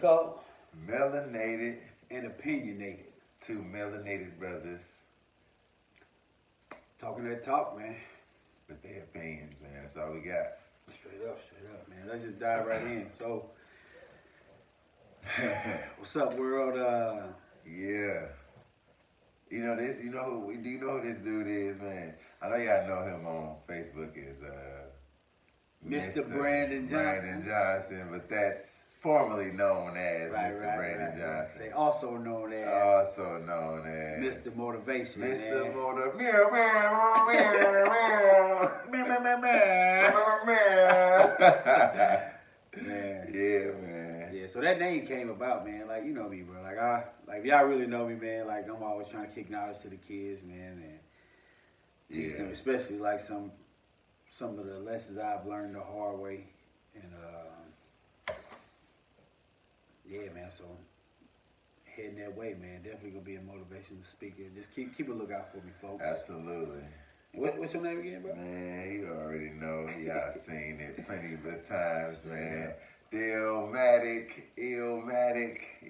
called? Melanated. And Opinionated. Two melanated brothers. Talking that talk, man. With their opinions, man. That's all we got. Straight up, man. Let's just dive right in. So, what's up, world? Yeah. You know this. Do you know who this dude is, man? I know y'all know him on Facebook as Mr. Brandon Johnson. Brandon Johnson, but that's formerly known as Mr. Brandon Johnson. They also known as Mr. Motivation. Mr. Motivation. Man. Yeah, man. Yeah, so that name came about, man. Like, you know me, bro. If y'all really know me, man, like, I'm always trying to kick knowledge to the kids, man, and teach them, especially like some of the lessons I've learned the hard way. And yeah, man, so heading that way, man. Definitely gonna be a motivational speaker. Just keep a lookout for me, folks. Absolutely. What's your name again, bro? Man, you already know. Y'all seen it plenty of times, man. Illmatic, you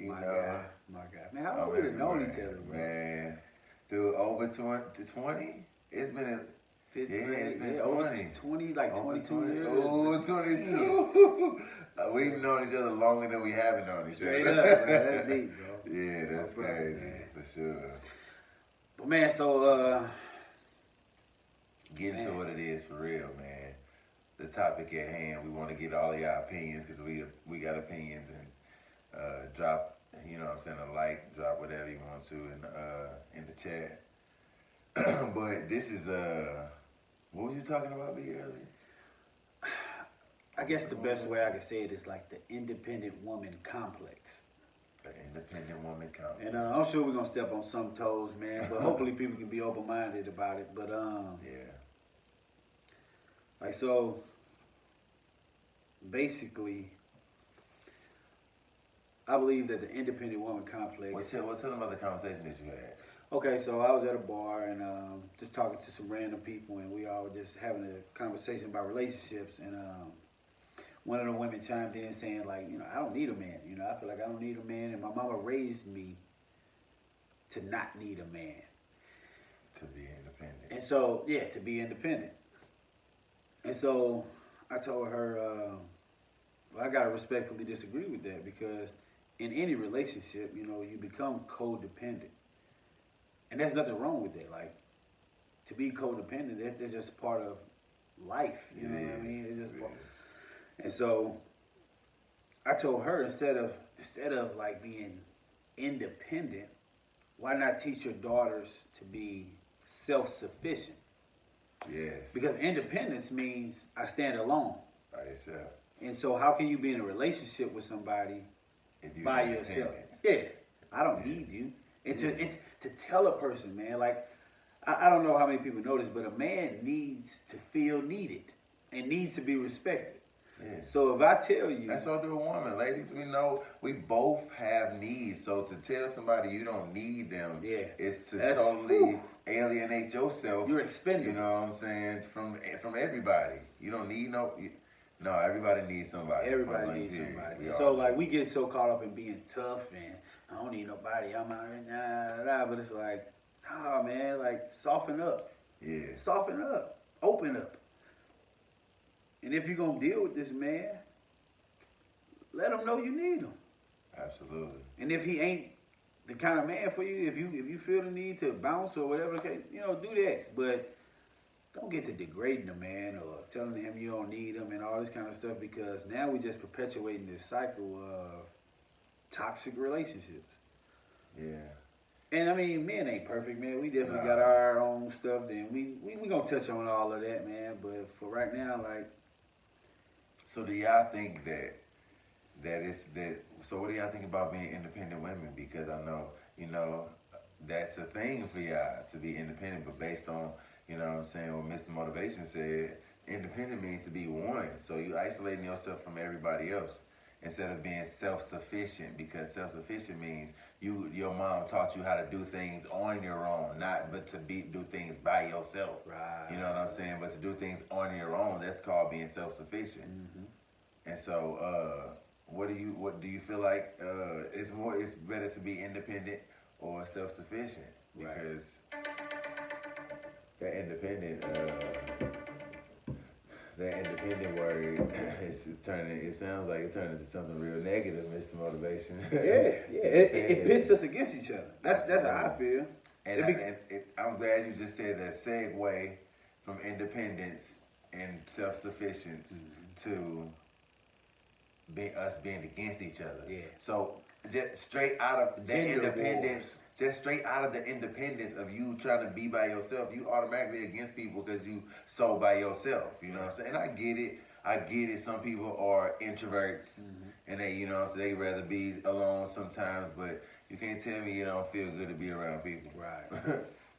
my know. My guy. Man, how long we have known each other, bro? Man, dude, over 20? It's been Fifth it's grade, been 20. 20, like over 22 years. Oh, 22. We've known each other longer than we haven't known each other. Straight up, man. That's deep, bro. Yeah, that's crazy, man. for sure. But, man, so, Get into what it is for real, man. The topic at hand, we want to get all of y'all opinions because we got opinions, and drop, you know what I'm saying, a like, drop whatever you want to in the chat. But this is what was you talking about me earlier? I guess the best way I could say it is like the independent woman complex. The independent woman complex. And I'm sure we're gonna step on some toes, man. But hopefully people can be open-minded about it. But yeah. Like, so basically, I believe that the independent woman complex. Tell them about the conversation that you had. Okay, so I was at a bar and just talking to some random people, and we all were just having a conversation about relationships. And one of the women chimed in saying, like, you know, I don't need a man. You know, I feel like I don't need a man, and my mama raised me to not need a man. To be independent. And so, yeah, to be independent. And so I told her, well, I got to respectfully disagree with that, because in any relationship, you know, you become codependent. And there's nothing wrong with that. Like, to be codependent, that's just part of life. You know what I mean? It's just part. And so I told her, instead of like being independent, why not teach your daughters to be self-sufficient? Yes. Because independence means I stand alone. By yourself. And so how can you be in a relationship with somebody by yourself? Yeah. I don't need you. And to tell a person, man, like, I don't know how many people know this, but a man needs to feel needed and needs to be respected. Yeah. So if I tell you... And so do a woman. Ladies, we know we both have needs. So to tell somebody you don't need them is to totally alienate yourself. You're expendable. You know what I'm saying? From everybody. You don't need no... No, everybody needs somebody. Everybody needs somebody. So, like, we get so caught up in being tough and I don't need nobody. I'm out here, but it's like, nah, man, like, soften up. Yeah. Soften up. Open up. And if you're going to deal with this man, let him know you need him. Absolutely. And if he ain't the kind of man for you, if you feel the need to bounce or whatever, you know, do that. But don't get to degrading the man or telling him you don't need him and all this kind of stuff, because now we're just perpetuating this cycle of toxic relationships. Yeah. And I mean, men ain't perfect, man. We definitely got our own stuff. Then we gonna touch on all of that, man. But for right now, like. So do y'all think so what do y'all think about being independent women? Because I know, you know, that's a thing for y'all to be independent, but based on, you know what I'm saying, what Mr. Motivation said, independent means to be one. So you isolating yourself from everybody else instead of being self-sufficient, because self-sufficient means your mom taught you how to do things on your own, but to do things by yourself. Right. You know what I'm saying? But to do things on your own, that's called being self-sufficient. Mm-hmm. And so what do you feel like it's better to be independent or self-sufficient? Right. Because that independent word it sounds like it's turning into something real negative, Mr. Motivation. Yeah, it pits us against each other. That's how I feel. I'm glad you just said that segue from independence and self-sufficiency to us being against each other. Yeah. So just straight out of the Gender independence, wars. just straight out of the independence of you trying to be by yourself, you automatically against people because you so by yourself. You know what I'm saying? And I get it. Some people are introverts and they, you know what I'm saying, they rather be alone sometimes, but you can't tell me you don't feel good to be around people. Right.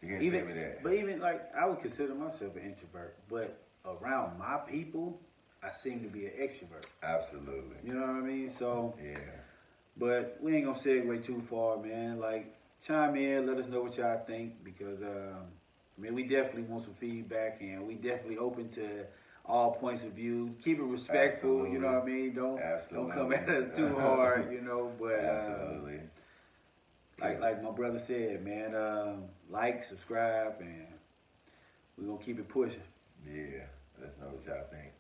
You can't tell me that. But even like I would consider myself an introvert, but around my people, I seem to be an extrovert. Absolutely. You know what I mean? So, Yeah. but we ain't gonna segue too far, man. Like, chime in, let us know what y'all think, because I mean, we definitely want some feedback, and we definitely open to all points of view. Keep it respectful, Absolutely. you know what I mean? Don't come at Absolutely. us too hard, you know. But Absolutely. like my brother said, man, like, subscribe, and we're gonna keep it pushing. Yeah. Let us know what y'all think.